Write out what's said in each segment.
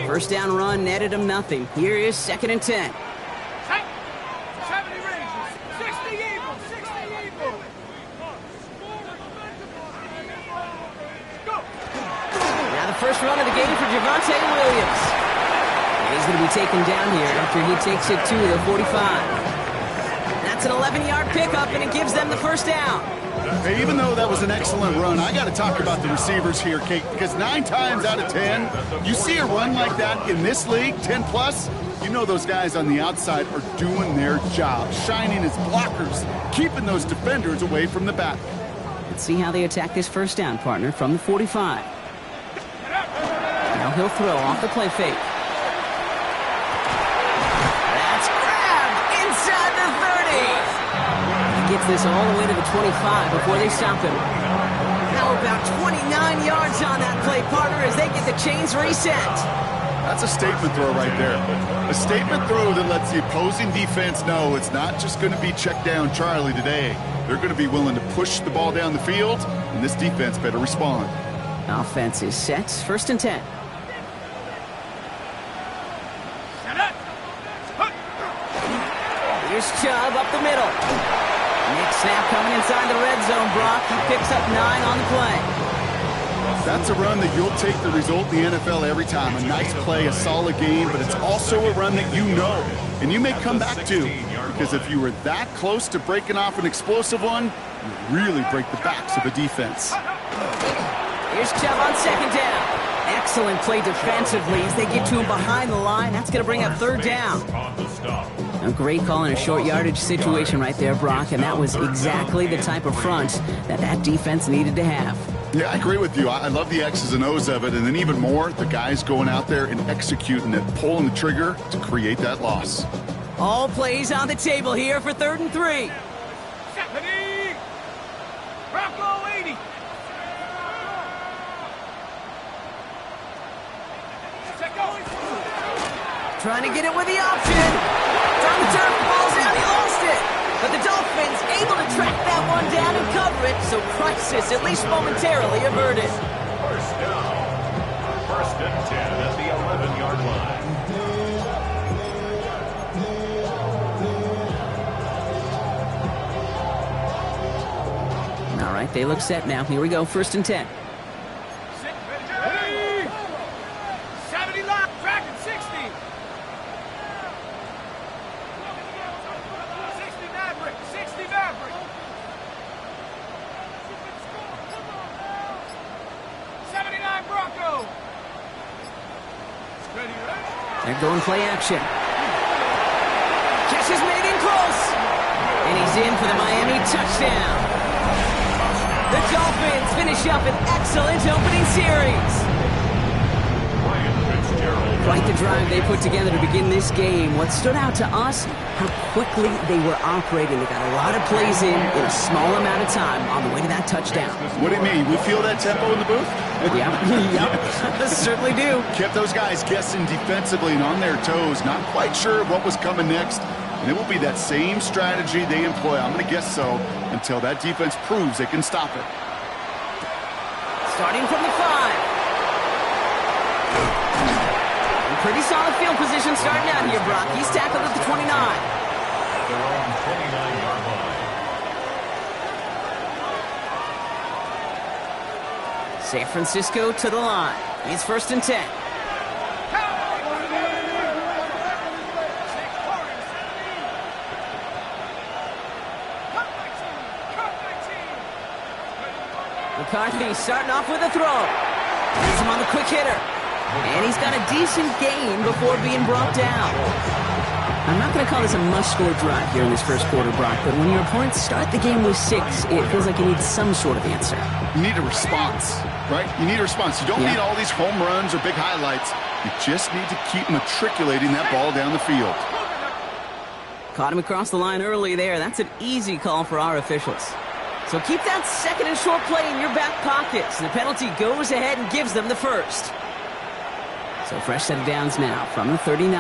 First down run netted him nothing. Here is 2nd and 10. Now the first run of the game for Javonte Williams. And he's going to be taken down here after he takes it to the 45. That's an 11-yard pickup, and it gives them the first down. Hey, even though that was an excellent run, I got to talk about the receivers here, Kate, because 9 times out of 10, you see a run like that in this league, 10+, you know those guys on the outside are doing their job, shining as blockers, keeping those defenders away from the back. Let's see how they attack this first down, partner, from the 45. Now he'll throw off the play fake. That's grabbed inside the 30. Gets this all the way to the 25 before they stop him. How about 29 yards on that play, partner, as they get the chains reset? That's a statement throw right there. A statement throw that lets the opposing defense know it's not just going to be check down Charlie today. They're going to be willing to push the ball down the field, and this defense better respond. Offense is set. 1st and 10. Here's Chubb up the middle. Next snap coming inside the red zone, Brock. He picks up 9 on the play. That's a run that you'll take the result in the NFL every time. A nice play, a solid game, but it's also a run that you know and you may come back to. Because if you were that close to breaking off an explosive one, you really break the backs of the defense. Here's Chubb on 2nd down. Excellent play defensively as they get to him behind the line. That's going to bring up 3rd down. A great call in a short yardage situation right there, Brock, and that was exactly the type of front that defense needed to have. Yeah, I agree with you. I love the X's and O's of it, and then even more, the guys going out there and executing it, pulling the trigger to create that loss. All plays on the table here for 3rd and 3. Bronco 80. Trying to get it with the option. On the turf, ball's out, he lost it. But the Dolphins able to track that one down and cover it, so crisis, at least momentarily, averted. First down. 1st and 10 at the 11-yard line. All right, they look set now. Here we go, 1st and 10. They're going play action. Catch is made in close. And he's in for the Miami touchdown. The Dolphins finish up an excellent opening series. Quite the drive they put together to begin this game. What stood out to us, how quickly they were operating. They got a lot of plays in a small amount of time on the way to that touchdown. What do you mean? We feel that tempo in the booth? Yeah, yep. Certainly do. Kept those guys guessing defensively and on their toes, not quite sure what was coming next. And it will be that same strategy they employ, I'm going to guess so, until that defense proves they can stop it. Starting from the 5. Pretty solid field position starting out here, Brock. He's tackled at the 29. Their own 29-yard line. San Francisco to the line. It's 1st and 10. McCarthy starting off with a throw. Gets him on the quick hitter. And he's got a decent gain before being brought down. I'm not going to call this a must-score drive here in this first quarter, Brock, but when your opponents start the game with 6, it feels like you need some sort of answer. You need a response, right? You need a response. You don't need all these home runs or big highlights. You just need to keep matriculating that ball down the field. Caught him across the line early there. That's an easy call for our officials. So keep that 2nd and short play in your back pockets. The penalty goes ahead and gives them the first. So fresh set of downs now from the 39.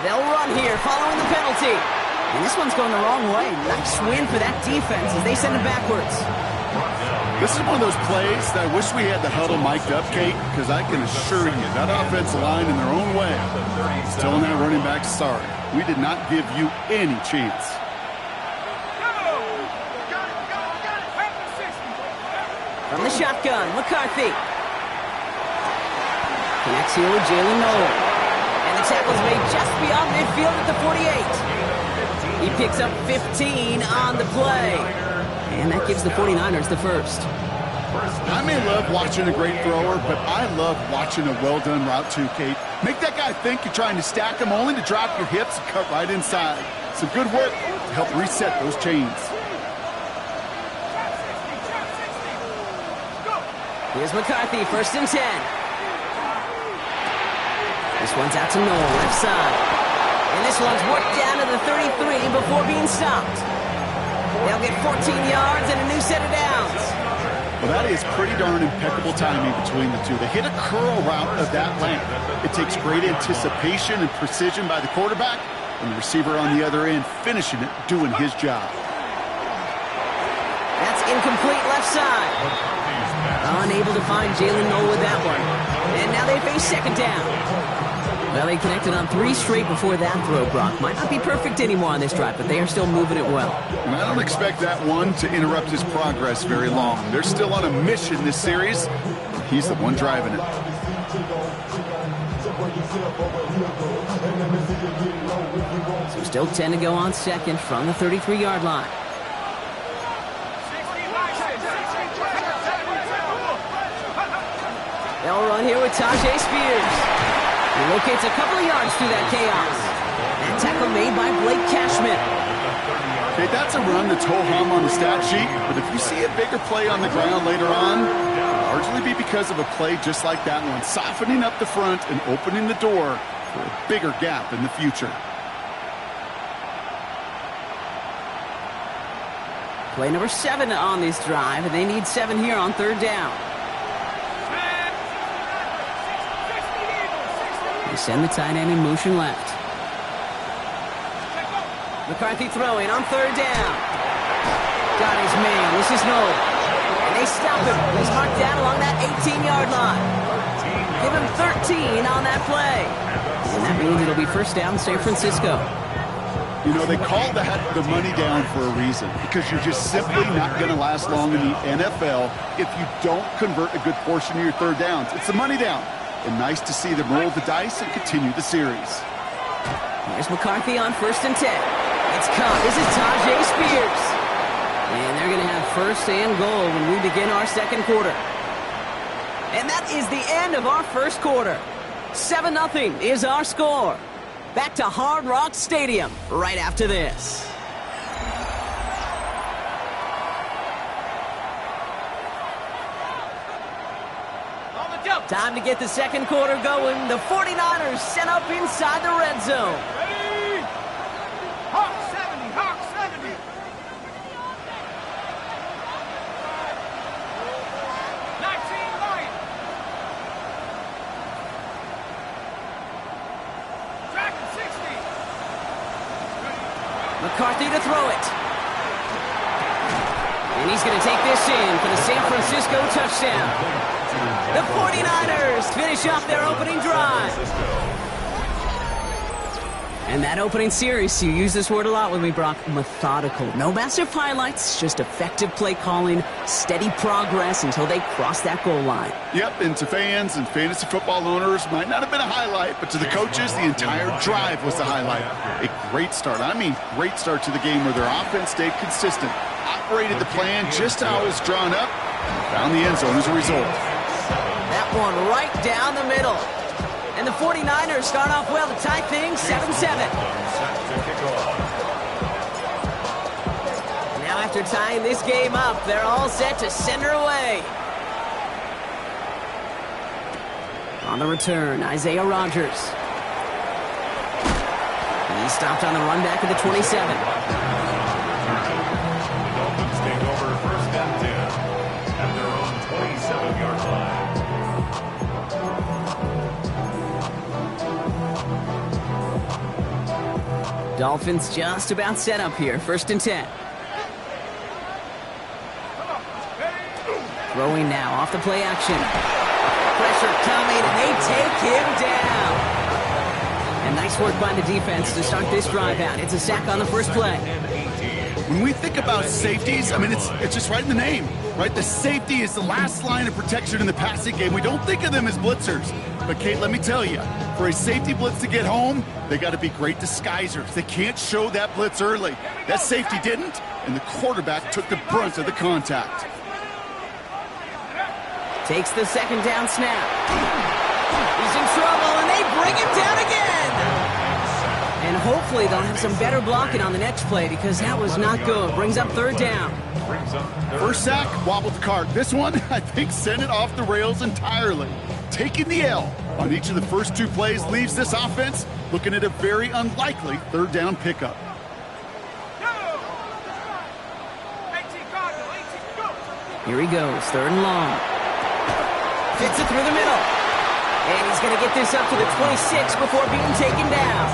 They'll run here following the penalty. And this one's going the wrong way. Nice win for that defense as they send it backwards. This is one of those plays that I wish we had the huddle mic'd up, Kate, because I can assure you that offensive line in their own way is telling that running back, sorry, we did not give you any chance. From the shotgun, McCarthy. Connects here with Jalen Noel. And the tackle's made just beyond midfield at the 48. He picks up 15 on the play. And that gives the 49ers the first. I may love watching a great thrower, but I love watching a well-done route too, Kate. Make that guy think you're trying to stack him only to drop your hips and cut right inside. Some good work to help reset those chains. Here's McCarthy, 1st and 10. This one's out to Noel, left side. And this one's worked down to the 33 before being stopped. They'll get 14 yards and a new set of downs. Well, that is pretty darn impeccable timing between the two. They hit a curl route of that length. It takes great anticipation and precision by the quarterback, and the receiver on the other end finishing it, doing his job. That's incomplete left side. Unable to find Jalen Noel with that one. And now they face 2nd down. Well, they connected on 3 straight before that throw, Brock. Might not be perfect anymore on this drive, but they are still moving it well. And I don't expect that one to interrupt his progress very long. They're still on a mission this series. He's the one driving it. So still 10 to go on 2nd from the 33-yard line. They'll run here with Tajay Spears. He locates a couple of yards through that chaos. And tackle made by Blake Cashman. Okay, that's a run that's ho-hum on the stat sheet, but if you see a bigger play on the ground later on, it'll largely be because of a play just like that one, softening up the front and opening the door for a bigger gap in the future. Play number 7 on this drive, and they need 7 here on 3rd down. They send the tight end in motion left. McCarthy throwing on 3rd down. Got his man. This is Noel. And they stop him. He's marked down along that 18-yard line. Give him 13 on that play. And that means it'll be 1st down San Francisco. You know, they call that the money down for a reason, because you're just simply not going to last long in the NFL if you don't convert a good portion of your 3rd downs. It's the money down. And nice to see them roll the dice and continue the series. Here's McCarthy on 1st and 10. It's caught. This is Tajay Spears. And they're going to have 1st and goal when we begin our 2nd quarter. And that is the end of our 1st quarter. 7-0 is our score. Back to Hard Rock Stadium right after this. Time to get the 2nd quarter going. The 49ers sent up inside the red zone. Ready? Hawk 70, Hawk 70. 19 Lion. Dragon 60. McCarthy to throw it. And he's going to take this in for the San Francisco touchdown. The 49ers finish off their opening drive. And that opening series, you use this word a lot with me, Brock, methodical. No massive highlights, just effective play calling, steady progress until they cross that goal line. Yep, and to fans and fantasy football owners, might not have been a highlight, but to the coaches, the entire drive was the highlight. A great start. I mean, great start to the game where their offense stayed consistent, operated the plan just how it was drawn up, and found the end zone as a result. That one right down the middle. And the 49ers start off well to tie things 7-7. Now after tying this game up, they're all set to send her away. On the return, Isaiah Rodgers. He stopped on the run back at the 27. Dolphins take over 1st and 10 at their own 27-yard line. Dolphins just about set up here. 1st and 10. Throwing now off the play action. Pressure coming, and they take him down. And nice work by the defense to start this drive out. It's a sack on the first play. When we think about safeties, I mean, it's just right in the name, right? The safety is the last line of protection in the passing game. We don't think of them as blitzers. But, Kate, let me tell you, for a safety blitz to get home, they got to be great disguisers. They can't show that blitz early. That safety didn't, and the quarterback took the brunt of the contact. Takes the second down snap. He's in trouble, and they bring him down again. And hopefully they'll have some better blocking on the next play because that was not good. Brings up third down. First sack, wobbled the cart. This one, I think, sent it off the rails entirely. Taking the L on each of the first two plays leaves this offense looking at a very unlikely third down pickup. Here he goes, third and long. Fits it through the middle. And he's going to get this up to the 26 before being taken down.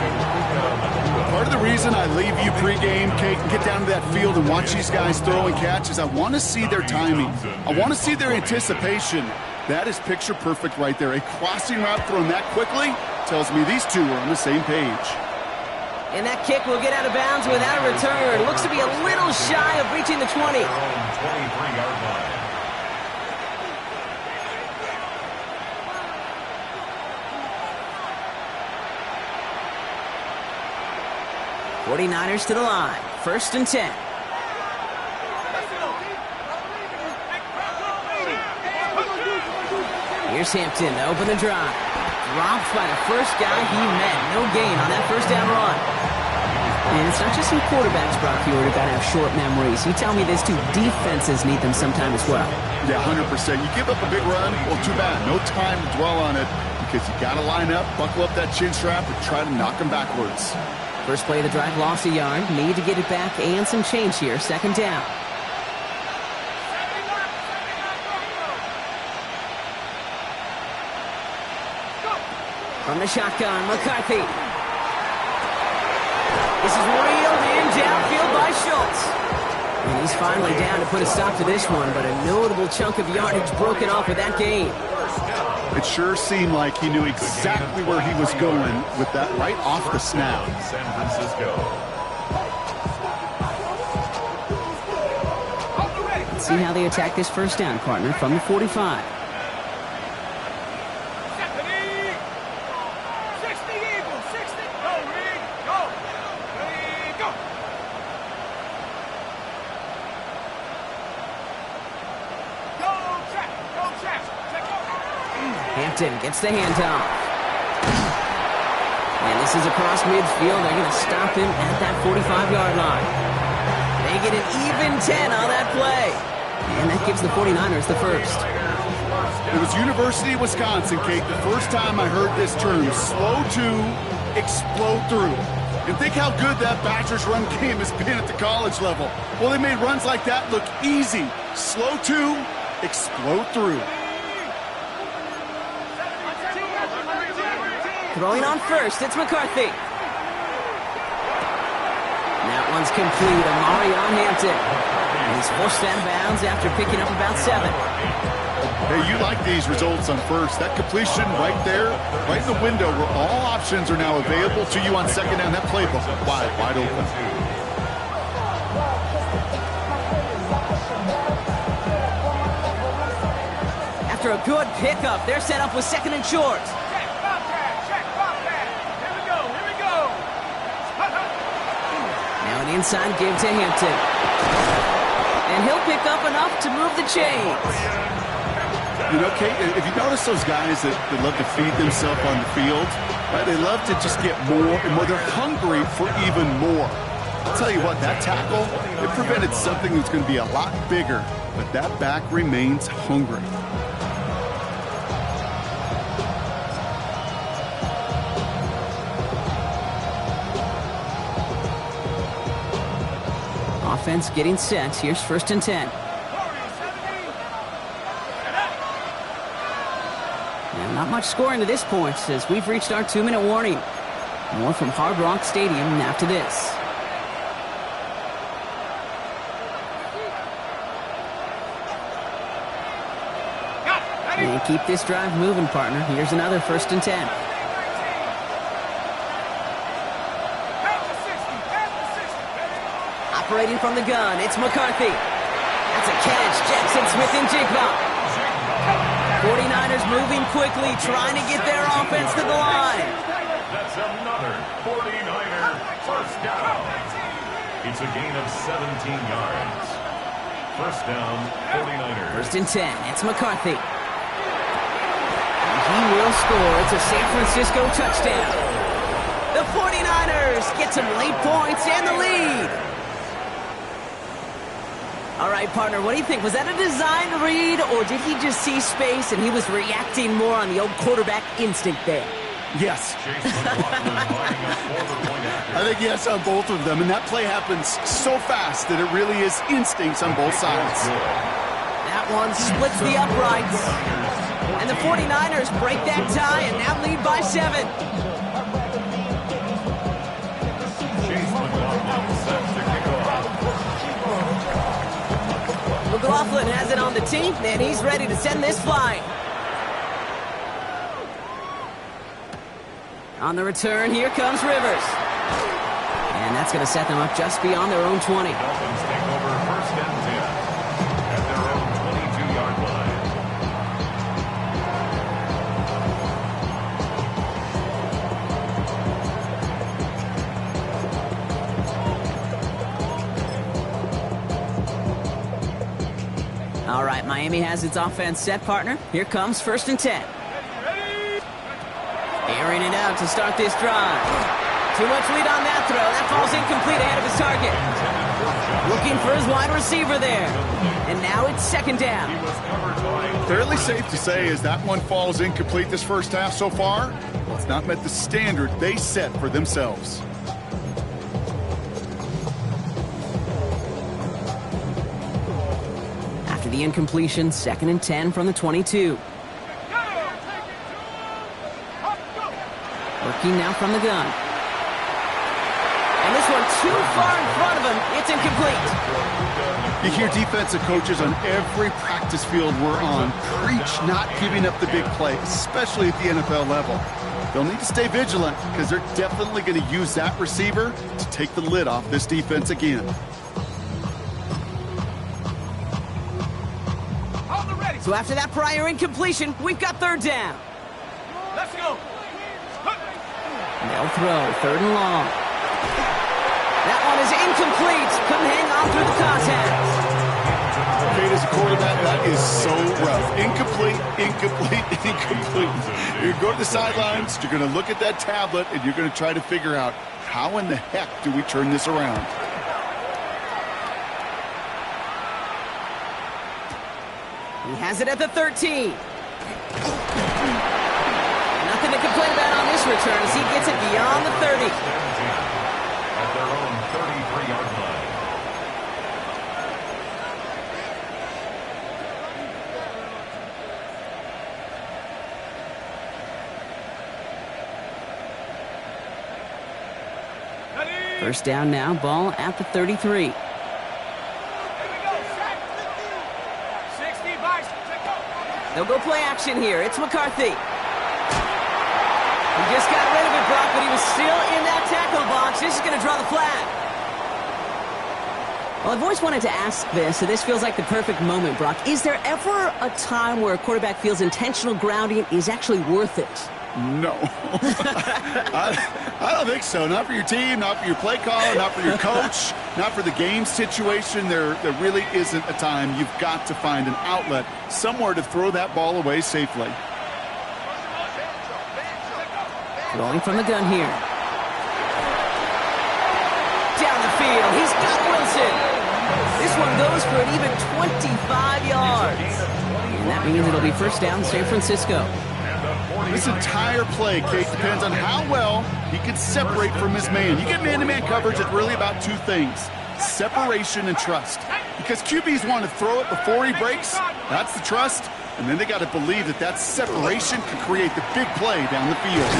Part of the reason I leave you pregame, Kate, and get down to that field and watch these guys throw and catch is I want to see their timing. I want to see their anticipation. That is picture perfect right there. A crossing route thrown that quickly tells me these two are on the same page. And that kick will get out of bounds without a return. Looks to be a little shy of reaching the 20. 23-yard line. 49ers to the line. First and 10. Here's Hampton to open the drive. Dropped by the first guy he met. No gain on that first down run. And it's not just some quarterbacks, Brock, you already got to have short memories. You tell me these two defenses need them sometime as well. Yeah, 100%. You give up a big run, well, too bad. No time to dwell on it because you got to line up, buckle up that chin strap, and try to knock them backwards. First play of the drive, lost a yard. Need to get it back and some change here. Second down. From the shotgun, McCarthy. This is reeled in downfield by Schultz. And he's finally down to put a stop to this one, but a notable chunk of yardage broken off with that gain. It sure seemed like he knew exactly where he was going with that right off the snap. San Francisco. Let's see how they attack this first down, partner, from the 45. Hampton gets the handoff. And this is across midfield. They're going to stop him at that 45-yard line. They get an even 10 on that play. And that gives the 49ers the first. It was University of Wisconsin, Kate, the first time I heard this term, slow to explode through. And think how good that Badgers run game has been at the college level. Well, they made runs like that look easy. Slow to explode through. Throwing on first, it's McCarthy. And that one's complete. Amari on Hampton. And he's forced out of bounds after picking up about 7. Hey, you like these results on first. That completion right there, right in the window where all options are now available to you on second down. That playbook wide open. After a good pickup, they're set up with second and short. Now an inside give to Hampton. And he'll pick up enough to move the chains. You know, Kate, if you notice those guys that love to feed themselves on the field, right? They love to just get more and more. They're hungry for even more. I'll tell you what, that tackle, it prevented something that's going to be a lot bigger, but that back remains hungry. Offense getting set. Here's first and 10. And not much scoring to this point as we've reached our 2-minute warning. More from Hard Rock Stadium after this. And keep this drive moving, partner. Here's another 1st and 10. Half to 60. Half to 60. Operating from the gun, it's McCarthy. That's a catch. Jackson Smith and Jigba. 49ers moving quickly, trying to get their offense to the line. That's another 49er first down. It's a gain of 17 yards. First down, 49ers. 1st and 10. It's McCarthy. And he will score. It's a San Francisco touchdown. The 49ers get some late points and the lead. All right, partner, what do you think? Was that a design read, or did he just see space and he was reacting more on the old quarterback instinct there? Yes. Chase McLaughlin lining up for the point after. I think yes on both of them, and that play happens so fast that it really is instincts on both sides. That one splits the uprights. And the 49ers break that tie and now lead by 7. Chase McLaughlin set to kick off. McLaughlin has it on the tee, and he's ready to send this flying. On the return, here comes Rivers. And that's going to set them up just beyond their own 20. Dolphins take over 1st and 10 at their own 22-yard line. All right, Miami has its offense set, partner. Here comes 1st and 10. Airing it out to start this drive. Too much lead on that throw. That falls incomplete ahead of his target. Looking for his wide receiver there. And now it's 2nd down. Fairly safe to say as that one falls incomplete this first half so far, it's not met the standard they set for themselves. After the incompletion, 2nd and 10 from the 22. Working now from the gun. And this one too far in front of him. It's incomplete. You hear defensive coaches on every practice field we're on preach not giving up the big play, especially at the NFL level. They'll need to stay vigilant because they're definitely going to use that receiver to take the lid off this defense again. So after that prior incompletion, we've got 3rd down. Let's go. They'll throw 3rd and long. That one is incomplete. Couldn't hang on through the contact. Kate, as a quarterback, that is so rough. Incomplete, incomplete, incomplete. You're going to the sidelines, you're going to look at that tablet, and you're going to try to figure out how in the heck do we turn this around. He has it at the 13. Nothing to complain about on this return as he gets it beyond the 30. At their own 33-yard line. First down now, ball at the 33. Here we go. Set. 60 by. They'll go play action here. It's McCarthy. He just got rid of it, Brock, but he was still in that tackle box. This is going to draw the flag. Well, I've always wanted to ask this, so this feels like the perfect moment, Brock. Is there ever a time where a quarterback feels intentional grounding is actually worth it? No. I don't think so. Not for your team, not for your play caller, not for your coach, not for the game situation. There really isn't a time. You've got to find an outlet, somewhere to throw that ball away safely. Rolling from the gun here. Down the field. He's got Wilson. This one goes for an even 25 yards. And that means it'll be first down San Francisco. This entire play, Kate, depends on how well he can separate from his man. You get man-to-man coverage, it's really about 2 things. Separation and trust. Because QBs want to throw it before he breaks. That's the trust. And then they got to believe that that separation can create the big play down the field.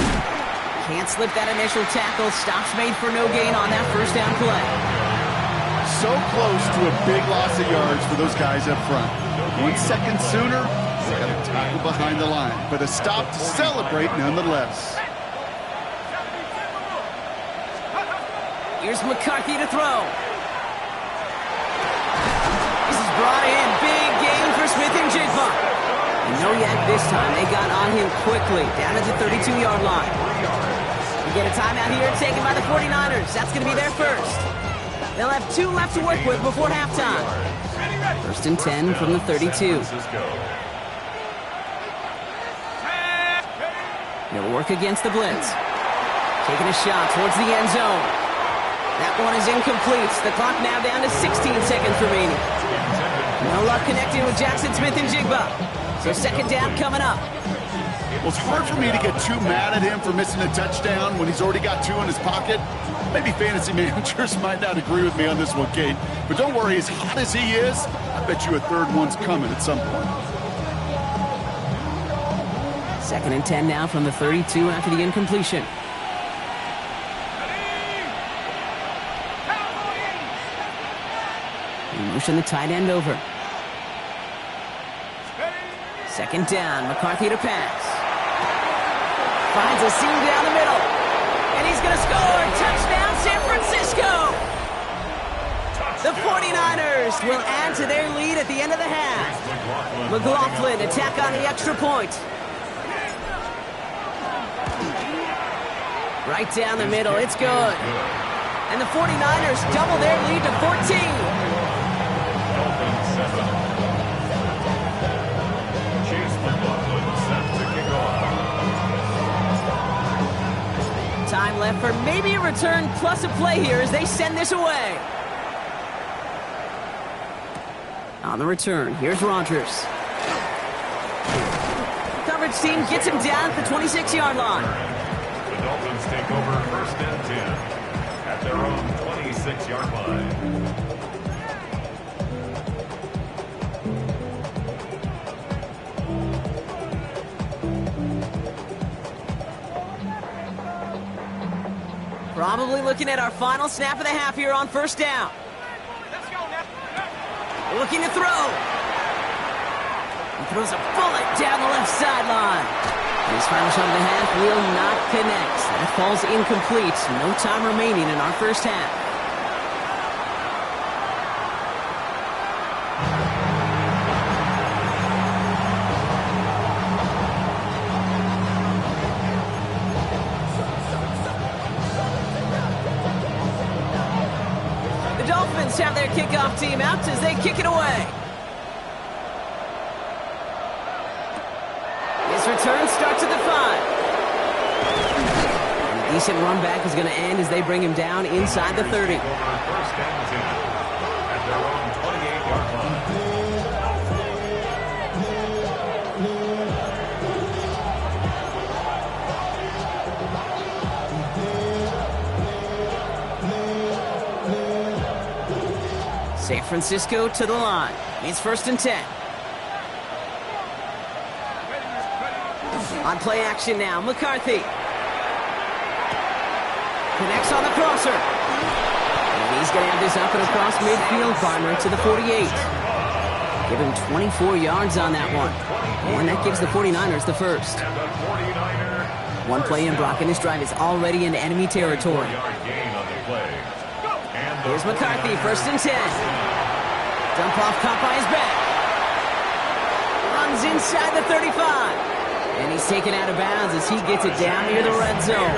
Can't slip that initial tackle. Stops made for no gain on that first down play. So close to a big loss of yards for those guys up front. 1 second sooner, Got a tackle behind the line, but a stop to celebrate nonetheless. Here's McCarthy to throw. This is brought in. Big gain for Smith and Jigba. And no yak this time. They got on him quickly, down at the 32-yard line. We get a timeout here taken by the 49ers. That's going to be their first. They'll have 2 left to work with before halftime. First and 10 from the 32. They'll work against the blitz. Taking a shot towards the end zone. That one is incomplete. The clock now down to 16 seconds remaining. No luck connecting with Jackson Smith and Jigba. So second down coming up. Well, it's hard for me to get too mad at him for missing a touchdown when he's already got 2 in his pocket. Maybe fantasy managers might not agree with me on this one, Kate. But don't worry, as hot as he is, I bet you a third one's coming at some point. Second and 10 now from the 32 after the incompletion. Motion the tight end over. Second down, McCarthy to pass. Finds a seam down the middle. And he's going to score. Touchdown, San Francisco. The 49ers will add to their lead at the end of the half. McLaughlin attack on the extra point. Right down the middle. It's good. And the 49ers double their lead to 14. Time left for maybe a return plus a play here as they send this away. On the return, here's Rodgers. Coverage team gets him down at the 26-yard line. The Dolphins take over first and 10 at their own 26-yard line. Probably looking at our final snap of the half here on first down. Let's go now. Looking to throw. He throws a bullet down the left sideline. His final shot of the half will not connect. That falls incomplete. No time remaining in our first half. The Dolphins have their kickoff team out as they kick it away. His return starts at the 5. And a decent run back is going to end as they bring him down inside the 30. First and 10 at their own 28-yard line. San Francisco to the line. It's first and 10. On play action now, McCarthy. Connects on the crosser. And he's going to have this up and across midfield, partner, to the 48. Give him 24 yards on that one. And that gives the 49ers the first. One play in, Brock, and this drive is already in enemy territory. Here's McCarthy, first and 10. Dump off, caught by his back. Runs inside the 35. And he's taken out of bounds as he gets it down near the red zone.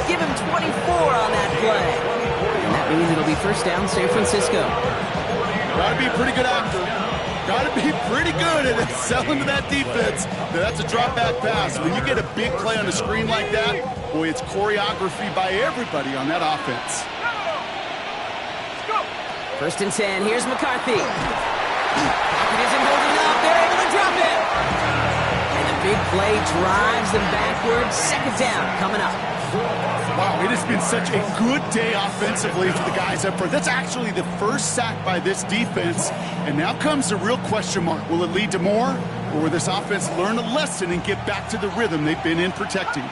Give him 24 on that play. And that means it'll be first down, San Francisco. Gotta be a pretty good actor. Gotta be pretty good at selling to that defense. That's a drop back pass. When you get a big play on the screen like that, boy, it's choreography by everybody on that offense. First and 10, here's McCarthy. Pocket isn't holding up, they're able to drop it. And the big play drives them backwards. Second down coming up. Wow, it has been such a good day offensively for the guys up front. That's actually the first sack by this defense. And now comes the real question mark. Will it lead to more? Or will this offense learn a lesson and get back to the rhythm they've been in protecting?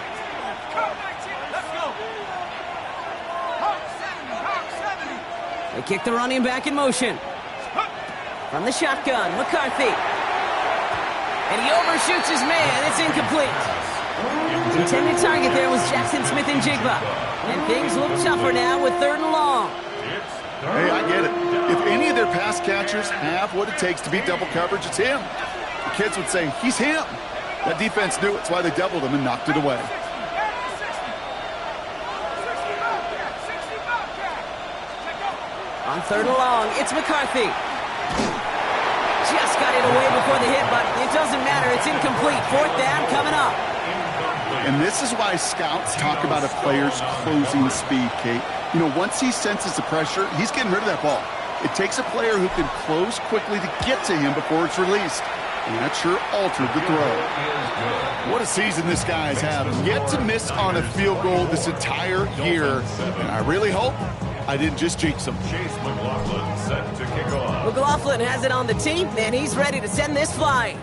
They kick the running back in motion. From the shotgun, McCarthy. He overshoots his man. It's incomplete. The intended target there was Jackson Smith and Jigba. And things look tougher now with 3rd and long. Hey, I get it. If any of their pass catchers have what it takes to beat double coverage, it's him. The kids would say, he's him. That defense knew it. That's why they doubled him and knocked it away. On 3rd and long, it's McCarthy. Just got it away before the hit, but it doesn't matter. It's incomplete. 4th down coming up. And this is why scouts talk about a player's closing speed, Kate. You know, once he senses the pressure, he's getting rid of that ball. It takes a player who can close quickly to get to him before it's released. And that sure altered the throw. What a season this guy's having. Yet to miss on a field goal this entire year. And I really hope I didn't just jinx him. Chase McLaughlin set to kick off. McLaughlin has it on the team, and he's ready to send this flying.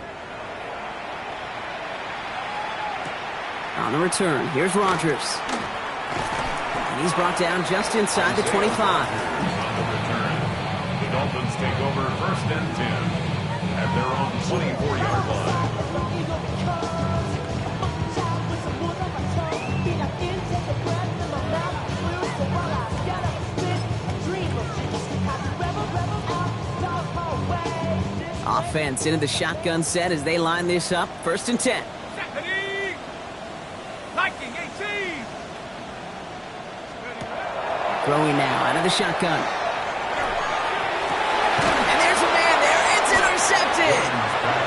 On the return, here's Rodgers. And he's brought down just inside the 25. On the return, the Dolphins take over 1st and 10 at their own 24-yard line. Offense into the shotgun set as they line this up. 1st and 10. Viking 18. Throwing now out of the shotgun. And there's a man there. It's intercepted.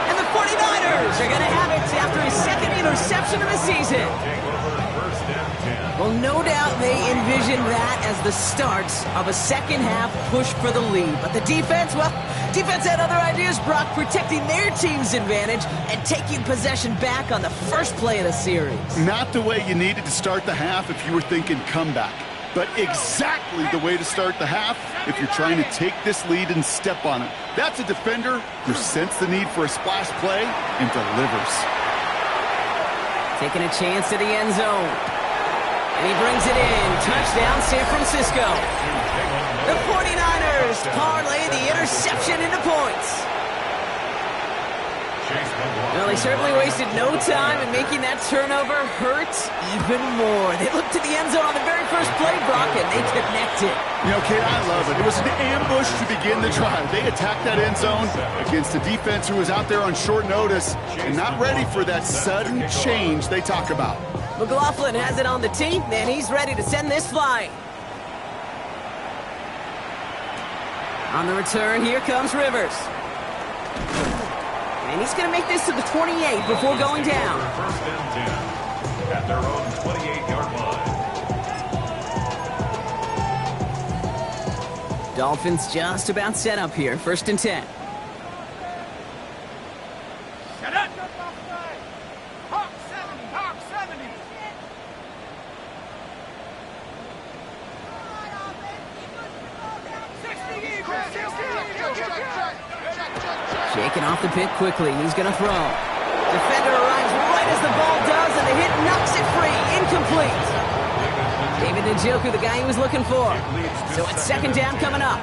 And the 49ers are going to have it after his 2nd interception of the season. Well, no doubt they envisioned that as the start of a second-half push for the lead. But the defense, well, defense had other ideas, Brock, protecting their team's advantage and taking possession back on the first play of the series. Not the way you needed to start the half if you were thinking comeback, but exactly the way to start the half if you're trying to take this lead and step on it. That's a defender who sensed the need for a splash play and delivers. Taking a chance to the end zone. And he brings it in. Touchdown, San Francisco. The 49ers parlay the interception into points. Well, they certainly wasted no time in making that turnover hurt even more. They looked to the end zone on the very first play, Brock, and they connected. You know, Kate, I love it. It was an ambush to begin the drive. They attacked that end zone against a defense who was out there on short notice and not ready for that sudden change they talk about. McLaughlin has it on the team, and he's ready to send this flying. On the return, here comes Rivers. And he's going to make this to the 28 before going down. 1st and 10 at their own 28-yard line. Dolphins just about set up here. 1st and 10. Shut up. Hawk 70. Hawk 70. Shaking off the pit quickly. He's going to throw. Defender arrives right as the ball does, and the hit knocks it free. Incomplete. David Njoku, the guy he was looking for. So it's 2nd down coming up.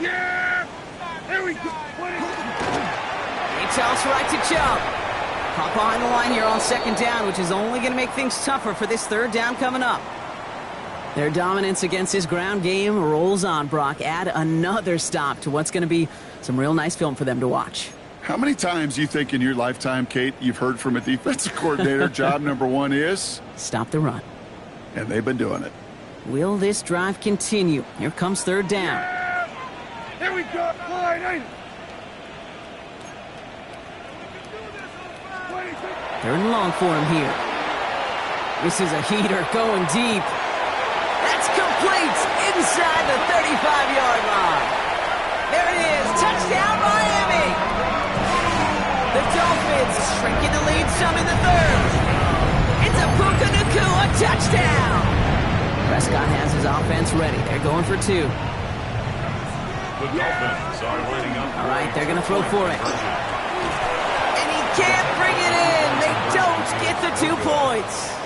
Yeah. There we go. He toss right to Chubb. Hop behind the line here on 2nd down, which is only going to make things tougher for this 3rd down coming up. Their dominance against his ground game rolls on, Brock. Add another stop to what's going to be some real nice film for them to watch. How many times do you think in your lifetime, Kate, you've heard from a defensive coordinator, job number 1 is? Stop the run. And they've been doing it. Will this drive continue? Here comes 3rd down. Here we go. Line 3rd and long for him here. This is a heater going deep. That's complete inside the 35-yard line. There it is. Touchdown, Miami. The Dolphins shrinking the lead some in the 3rd. It's a Puka Nacua touchdown. Prescott has his offense ready. They're going for 2. The Dolphins are lining up. All right, they're going to throw for it. And he can't bring it in. They don't get the 2 points.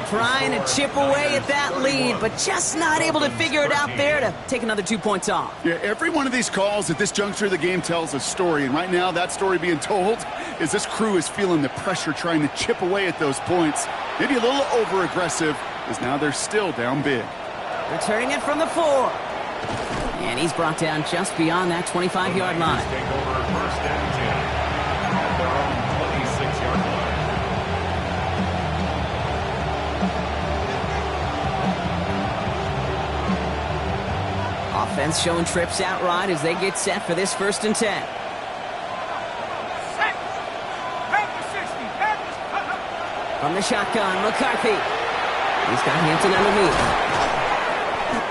Trying to chip away at that lead, but just not able to figure it out there to take another 2 points off. Yeah, every one of these calls at this juncture of the game tells a story, and right now that story being told is this crew is feeling the pressure trying to chip away at those points. Maybe a little over-aggressive, as now they're still down big. Returning it from the 4. And he's brought down just beyond that 25-yard line. Take over first and 10 at their own 26-yard line. Offense showing trips outright as they get set for this 1st and 10. Set. Head to 60. Head to... From the shotgun, McCarthy. He's got Hampton underneath.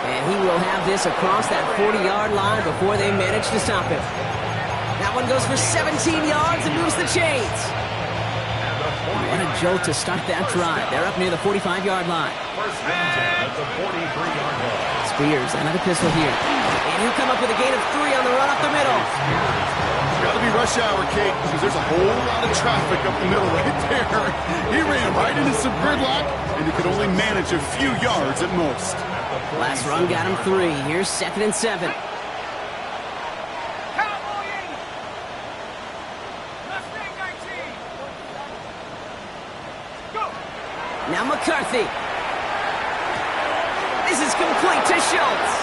And he will have this across that 40-yard line before they manage to stop him. That one goes for 17 yards and moves the chains. What a jolt to start that drive. They're up near the 45-yard line. First and 10 at the 43-yard line. Spears, another pistol here. And he'll come up with a gain of 3 on the run up the middle. Got to be rush hour, Kate, because there's a whole lot of traffic up the middle right there. He ran right into some gridlock, and he could only manage a few yards at most. Last run got him 3. Here's 2nd and 7. Cowboy 80. Mustang 19. Go. Now McCarthy. This is complete to Schultz.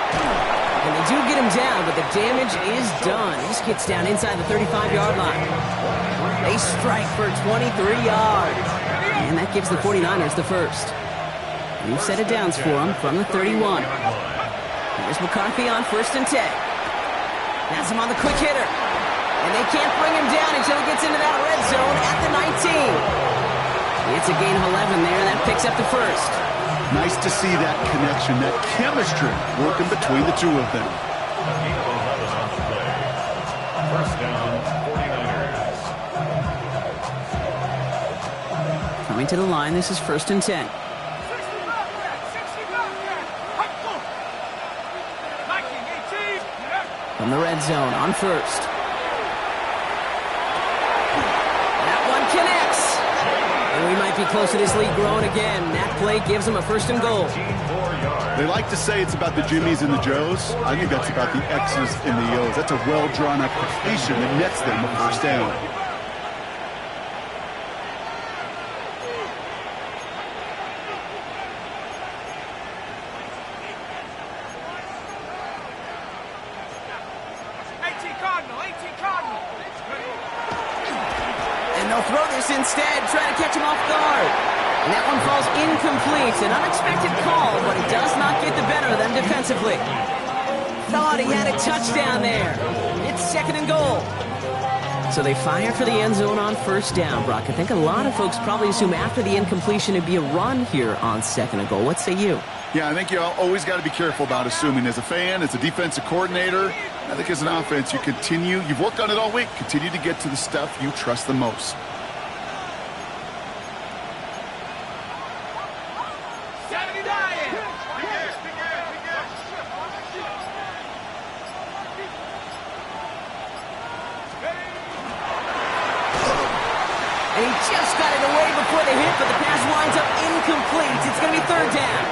And they do get him down, but the damage is done. He just gets down inside the 35-yard line. They strike for 23 yards. And that gives the 49ers the first. New set of downs for him from the 31. Here's McCarthy on 1st and 10. Has him on the quick hitter. And they can't bring him down until he gets into that red zone at the 19. It's a gain of 11 there. That picks up the first. Nice to see that connection, that chemistry working between the two of them. A gain of 11 on the play. First down, 49ers. Coming to the line, this is 1st and 10. 60 Viking 18. From the red zone on 1st. That one connects. And we might be close to this lead growing again. That play gives them a 1st and goal. 4 yards. They like to say it's about the Jimmies and the Joes. I think that's about the X's and the O's. That's a well-drawn-up completion that nets them a 1st down. Throw this instead, trying to catch him off guard. And that one falls incomplete. An unexpected call, but it does not get the better of them defensively. Thought he had a touchdown there. It's 2nd and goal. So they fire for the end zone on 1st down, Brock. I think a lot of folks probably assume after the incompletion it'd be a run here on 2nd and goal. What say you? Yeah, I think you always got to be careful about assuming. As a fan, as a defensive coordinator, I think as an offense, you've worked on it all week, continue to get to the stuff you trust the most. And he just got it away before the hit, but the pass winds up incomplete. It's going to be 3rd down.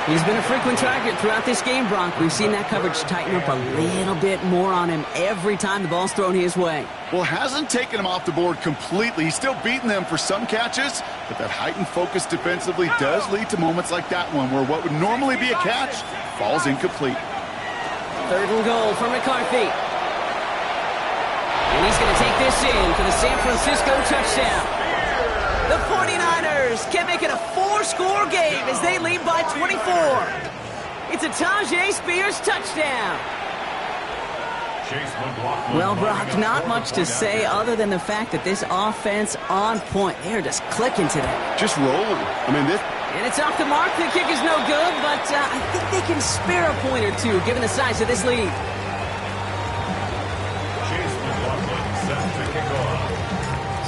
He's been a frequent target throughout this game, Bronk. We've seen that coverage tighten up a little bit more on him every time the ball's thrown his way. Well, hasn't taken him off the board completely. He's still beating them for some catches, but that heightened focus defensively does lead to moments like that one where what would normally be a catch falls incomplete. 3rd and goal for McCarthy. And he's going to take this in for the San Francisco touchdown. The 49ers can make it a 4-score game as they lead by 24. It's a Tajay Spears touchdown. Well, Brock, not much to say other than the fact that this offense on point. They're just clicking today. Just rolling. I mean, this... And it's off the mark. The kick is no good, but I think they can spare a point or two given the size of this lead.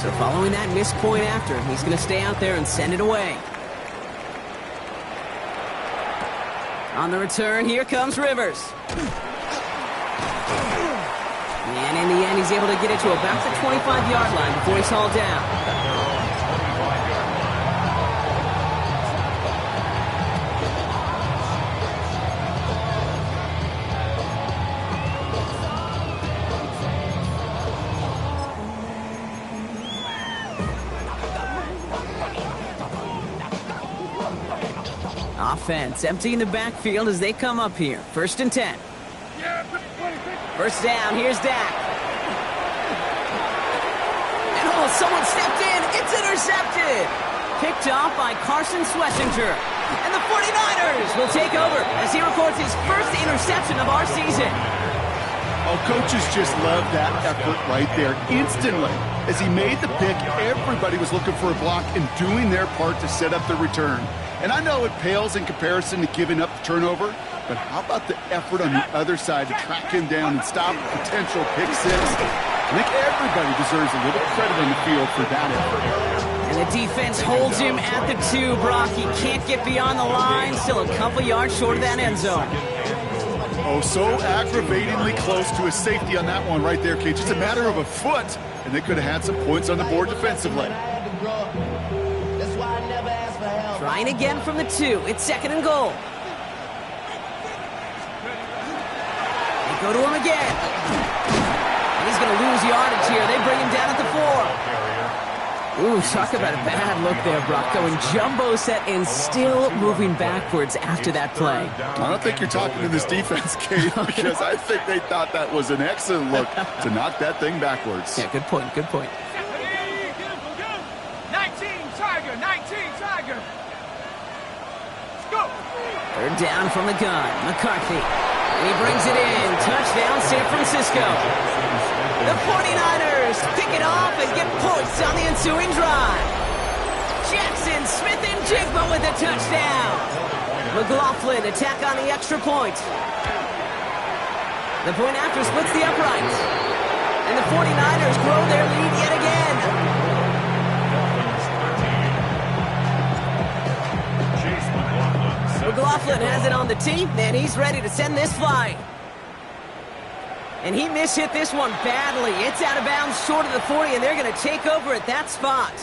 So following that missed point after, he's going to stay out there and send it away. On the return, here comes Rivers. And in the end, he's able to get it to about the 25-yard line before he's hauled down. Offense emptying the backfield as they come up here. 1st and 10. First down, here's Dak. And oh, someone stepped in. It's intercepted. Picked off by Carson Schlesinger. And the 49ers will take over as he records his first interception of our season. Oh, coaches just love that effort right there. Instantly, as he made the pick, everybody was looking for a block and doing their part to set up the return. And I know it pales in comparison to giving up the turnover, but how about the effort on the other side to track him down and stop a potential pick six? I think everybody deserves a little credit on the field for that effort. And the defense holds him at the 2, Brock. He can't get beyond the line. Still a couple yards short of that end zone. Oh, so aggravatingly close to a safety on that one right there, Kate. Just a matter of a foot, and they could have had some points on the board defensively. Trying again from the 2. It's 2nd and goal. They go to him again. And he's going to lose yardage here. They bring him down at the 4. Ooh, talk about a bad look there, Brock. Going jumbo set and still moving backwards after that play. I don't think you're talking to this defense, Kate, because I think they thought that was an excellent look to knock that thing backwards. Yeah, good point, good point. 19 Tiger, 19 Tiger. Let's go. 3rd down from the gun, McCarthy. And he brings it in. Touchdown, San Francisco. The 49ers pick it off and get points on the ensuing drive. Jackson, Smith, and Jigba with a touchdown. McLaughlin attack on the extra point. The point after splits the uprights. And the 49ers grow their lead yet again. McLaughlin has it on the tee, and he's ready to send this flying. And he mishit this one badly. It's out of bounds short of the 40, and they're going to take over at that spot.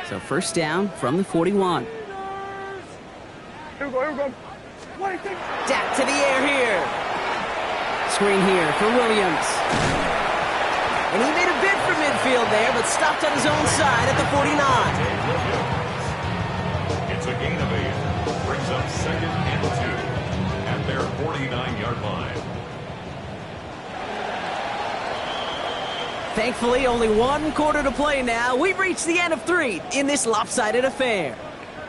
So 1st down from the 41. Here we go. Dak to the air here. Screen here for Williams. And he made a bid for midfield there, but stopped on his own side at the 49. It's a gain of 8. Brings up 2nd and 2 at their 49-yard line. Thankfully, only 1 quarter to play now. We've reached the end of 3 in this lopsided affair.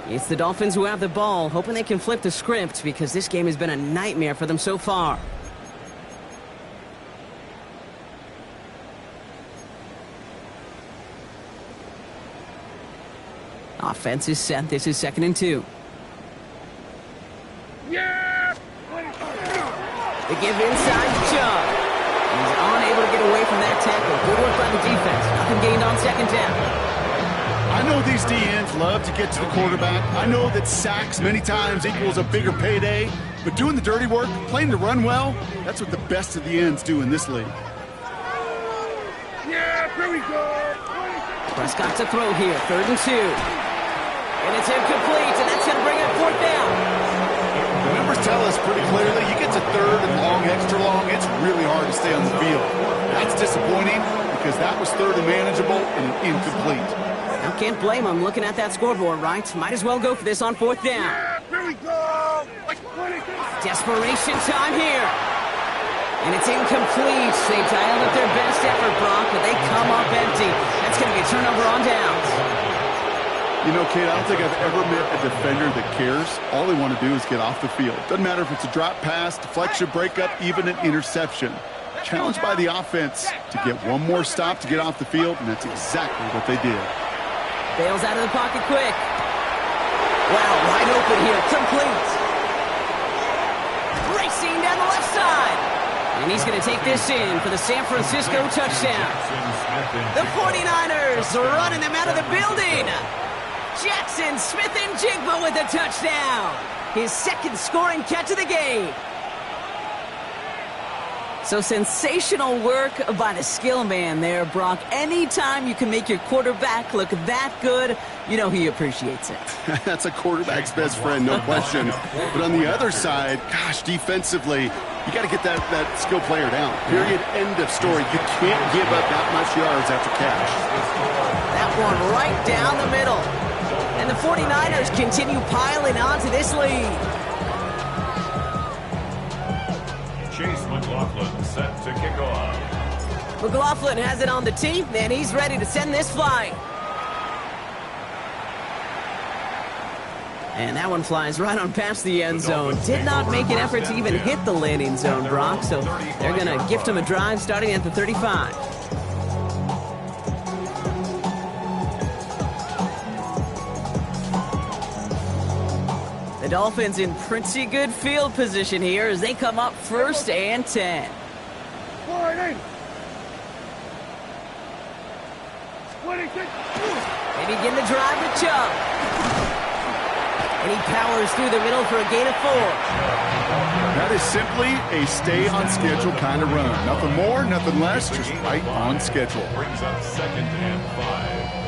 It's the Dolphins who have the ball, hoping they can flip the script because this game has been a nightmare for them so far. Offense is set. This is 2nd and 2. Yeah! They give inside to Chubb. He's unable to get away from that tackle. Good work by the defense. Nothing gained on 2nd down. I know these DNs love to get to the quarterback. I know that sacks many times equals a bigger payday. But doing the dirty work, playing the run well, that's what the best of the ends do in this league. Yeah, here we go. Prescott to throw here. 3rd and 2. And it's incomplete, and that's going to bring up 4th down. The numbers tell us pretty clearly, you get to 3rd and long, extra long, it's really hard to stay on the field. That's disappointing because that was 3rd and manageable and incomplete. I can't blame him looking at that scoreboard, right? Might as well go for this on 4th down. Yeah, here we go. Like 20. Desperation time here. And it's incomplete. They dialed up their best effort, Brock, but they come up empty. That's going to be a turnover on downs. You know, Kate, I don't think I've ever met a defender that cares. All they want to do is get off the field. Doesn't matter if it's a drop pass, deflection, breakup, even an interception. Challenged by the offense to get one more stop to get off the field, and that's exactly what they did. Bails out of the pocket quick. Wow, wide open here. Complete. Racing down the left side. And he's going to take this in for the San Francisco touchdown. The 49ers are running them out of the building. Jackson, Smith, and Jigba with a touchdown. His 2nd scoring catch of the game. So sensational work by the skill man there, Brock. Anytime you can make your quarterback look that good, you know he appreciates it. That's a quarterback's best friend, no question. But on the other side, gosh, defensively, you got to get that skill player down. Period. End of story. You can't give up that much yards after catch. That one right down the middle. And the 49ers continue piling onto this lead. Chase McLaughlin set to kick off. McLaughlin has it on the tee, and he's ready to send this flying. And that one flies right on past the end zone. Did not make an effort to even hit the landing zone, Brock, so they're going to gift him a drive starting at the 35. The Dolphins in pretty good field position here as they come up 1st and 10. They begin the drive with Chubb. And he powers through the middle for a gain of 4. That is simply a stay on schedule kind of run. Nothing more, nothing less, just right on schedule. Brings up 2nd and 5.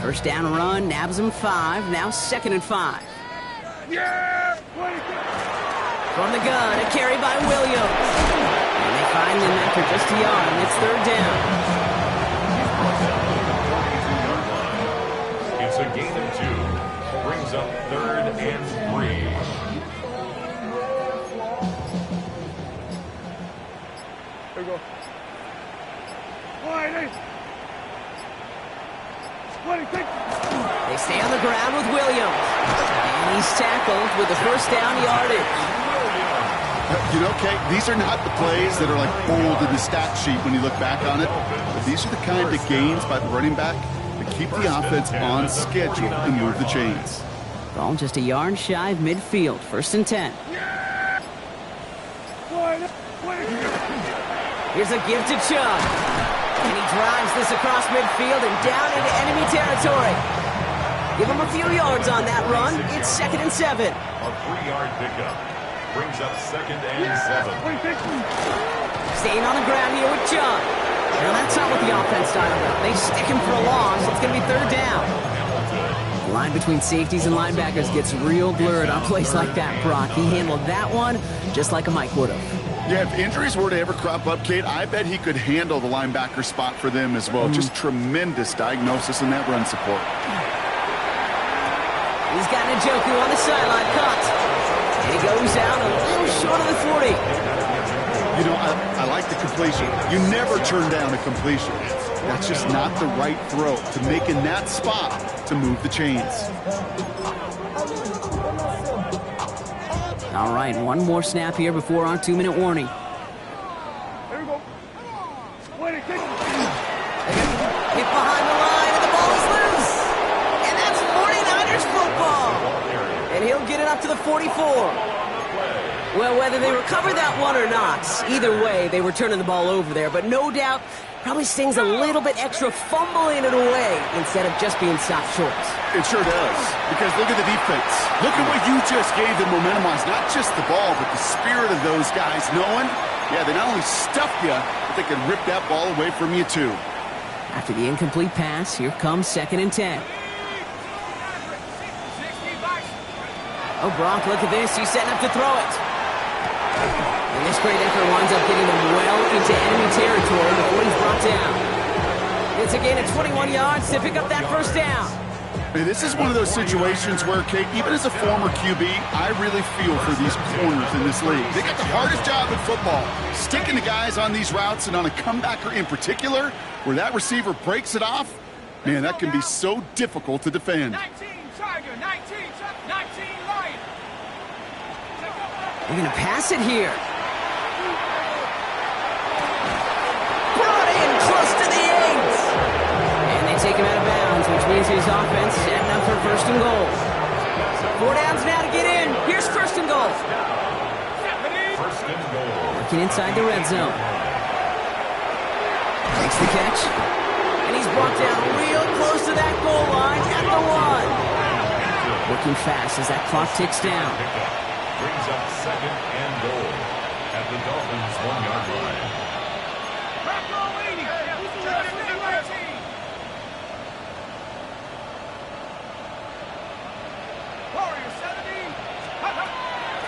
First down run, nabs him 5, now 2nd and 5. Yeah! From the gun, a carry by Williams. And they find him after just a yard, and it's 3rd down. It's a gain of 2. Brings up 3rd and 3. There we go. They stay on the ground with Williams. And he's tackled with the first down yardage. You know, Kate, these are not the plays that are like bold in the stat sheet when you look back on it. But these are the kind of gains by the running back that keep the offense on schedule and move the chains. Ball just a yard shy of midfield. 1st and 10. Here's a give to Chubb. And he drives this across midfield and down into enemy territory. Give him a few yards on that run. It's 2nd and 7. A 3-yard pickup. Brings up 2nd and 7. Staying on the ground here with Chubb. Now that's not what the offense style about. They stick him for a loss. It's going to be 3rd down. The line between safeties and linebackers gets real blurred on plays like that, Brock. He handled that one just like a Mike would have. Yeah, if injuries were to ever crop up, Kate, I bet he could handle the linebacker spot for them as well. Just tremendous diagnosis in that run support. He's got Njoku on the sideline, cut. And he goes out a little short of the 40. You know, I like the completion. You never turn down a completion. That's just not the right throw to make in that spot to move the chains. All right, one more snap here before our 2-minute warning. There we go. Hit behind the line, and the ball is loose. And that's 49ers football. And he'll get it up to the 44. Well, whether they recover that one or not, either way, they were turning the ball over there. But no doubt, probably stings a little bit extra fumbling it away instead of just being stopped short. It sure does, because look at the defense. Look at what you just gave them momentum-wise. Not just the ball, but the spirit of those guys knowing, yeah, they not only stuffed you, but they could rip that ball away from you too. After the incomplete pass, here comes 2nd and 10. Oh, Brock, look at this. He's setting up to throw it. And this great effort winds up getting him well into enemy territory before he's brought down. It's a gain of 21 yards to pick up that first down. Hey, this is one of those situations where, Kate, even as a former QB, I really feel for these corners in this league. They got the hardest job in football, sticking to guys on these routes and on a comebacker in particular, where that receiver breaks it off. Man, that can be so difficult to defend. 19 Tiger, 19 Lion. They're going to pass it here. Brought in close to the 8. And they take him out of bounds, which means his offense setting up for 1st and goal. 4 downs now to get in. Here's 1st and goal. 1st and goal. Working inside the red zone. Makes the catch. And he's brought down real close to that goal line at the 1. Working fast as that clock ticks down. Brings up second and goal at the Dolphins' 1-yard line. Back row 80. Just stay right. Warrior 70.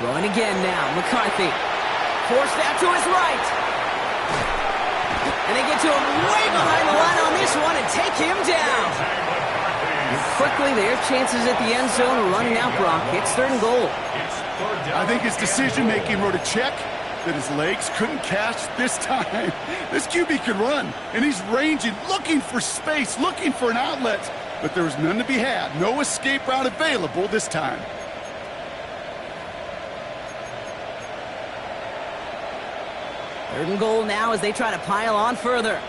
Throwing again now. McCarthy. Forced out to his right. And they get to him way behind the line on this one and take him down. And quickly, their chances at the end zone are running out, Brock. It's 3rd and goal. I think his decision-making wrote a check that his legs couldn't catch this time. This QB could run, and he's ranging, looking for space, looking for an outlet. But there was none to be had. No escape route available this time. Third and goal now as they try to pile on further.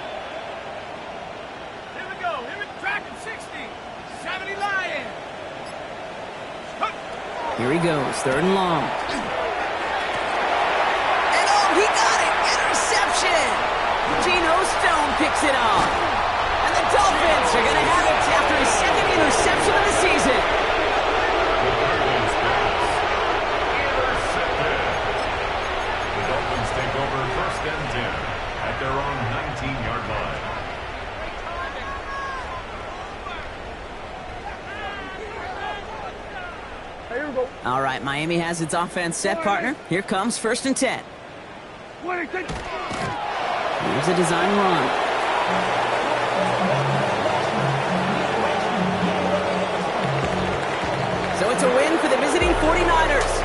Here we go. Tracking 60. 70 Lions. Here he goes. 3rd and long. And oh, he got it! Interception! Geno Stone picks it off. And the Dolphins are going to have it after his 2nd interception of the season. The Dolphins take over 1st and 10 at their own 19-yard line. Here we go. All right, Miami has its offense set, partner. Here comes 1st and 10. Here's a design run. So it's a win for the visiting 49ers.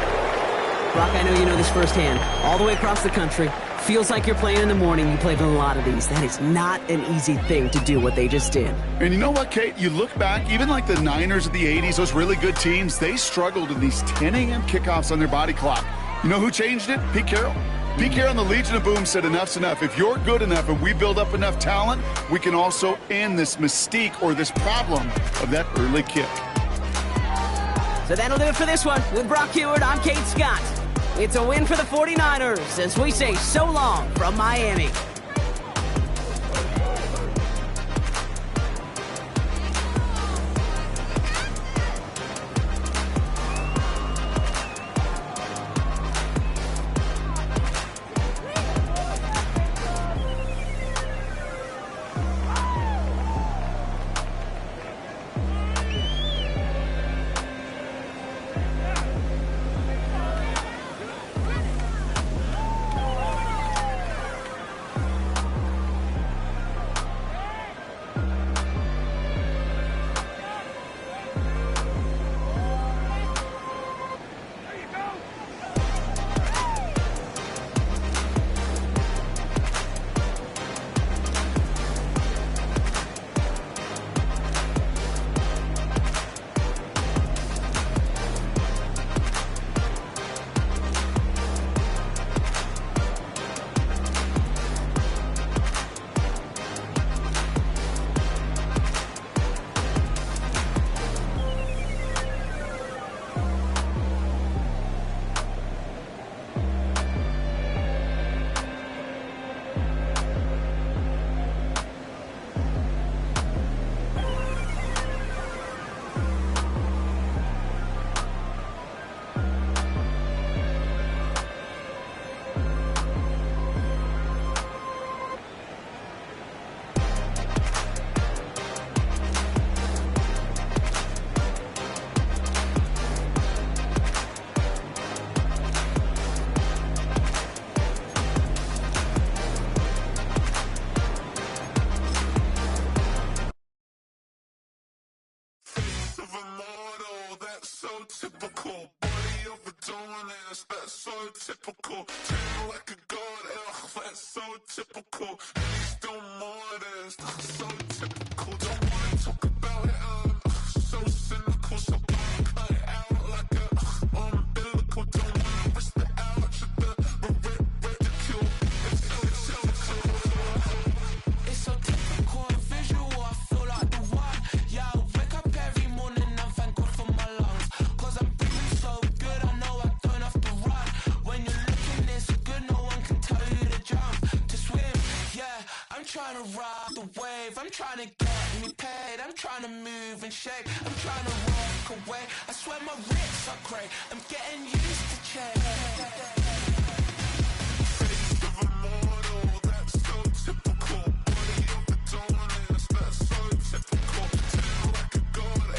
Brock, I know you know this firsthand. All the way across the country. Feels like you're playing in the morning. You played a lot of these. That is not an easy thing to do what they just did. And you know what, Kate? You look back, even like the Niners of the 80s, those really good teams, they struggled in these 10 a.m. kickoffs on their body clock. You know who changed it? Pete Carroll. Pete Carroll and the Legion of Boom said enough's enough. If you're good enough and we build up enough talent, we can also end this mystique or this problem of that early kick. So that'll do it for this one. With Brock Heward, I'm Kate Scott. It's a win for the 49ers as we say so long from Miami. Typical body of a donut, that's so typical. Treat like a god, that's so typical. Please don't modest, so typical. Don't wanna talk about it, so cynical. So cut it out like a umbilical. Don't wanna risk the ouch of the ridicule. It's so typical and visual. I feel like the one. Yeah, I wake up every morning and thank God for my lungs. Cause I'm breathing so good, I know I don't have to run. When you're looking this good, no one can tell you to jump, to swim. Yeah, I'm trying trying to ride the wave, I'm trying to get me paid, I'm trying to move and shake, I'm trying to walk away. I swear my wrists are great, I'm getting used to change. Face of a mortal, that's so typical. Body of the dawners, that's so typical. Tell like a god,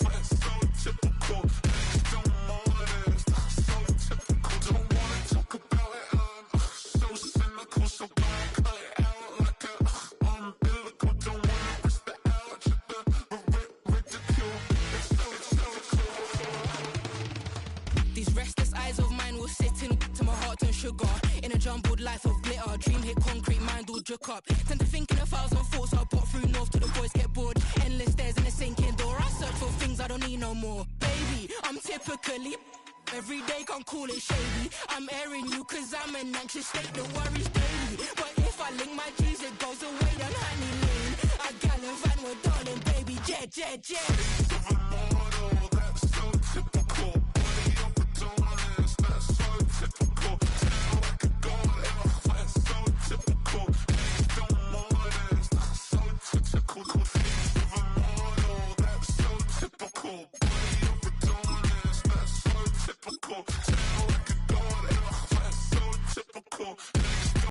that's so typical. Next to mortars, that's so typical. Don't wanna talk about it, so cynical. So don't cut it out like a umbilical. Don't wanna risk the ouch, the ridicule. It's so typical. These restless eyes of mine will sit in to my heart and sugar. In a jumbled life of glitter, dream hit concrete, mind all jerk up. Tend to think in 1,000 thoughts, I'll pop through north till the boys get bored. Endless stairs in a sinking door, I search for things I don't need no more. Baby, I'm typically every day, can't call it shady. I'm airing you cause I'm an anxious state that worries daily. But if I link my G's, it goes away down honey lane. I gallivant with darling, baby, jet, jet, jet. Face of a mortal, that's so typical. Body of the dawners, that's so typical. Tell like a god, that's so typical. Next to mortars, that's so typical. Face of a mortal, that's so typical. Body of the dawners, that's so typical. Tell like a god, that's so typical.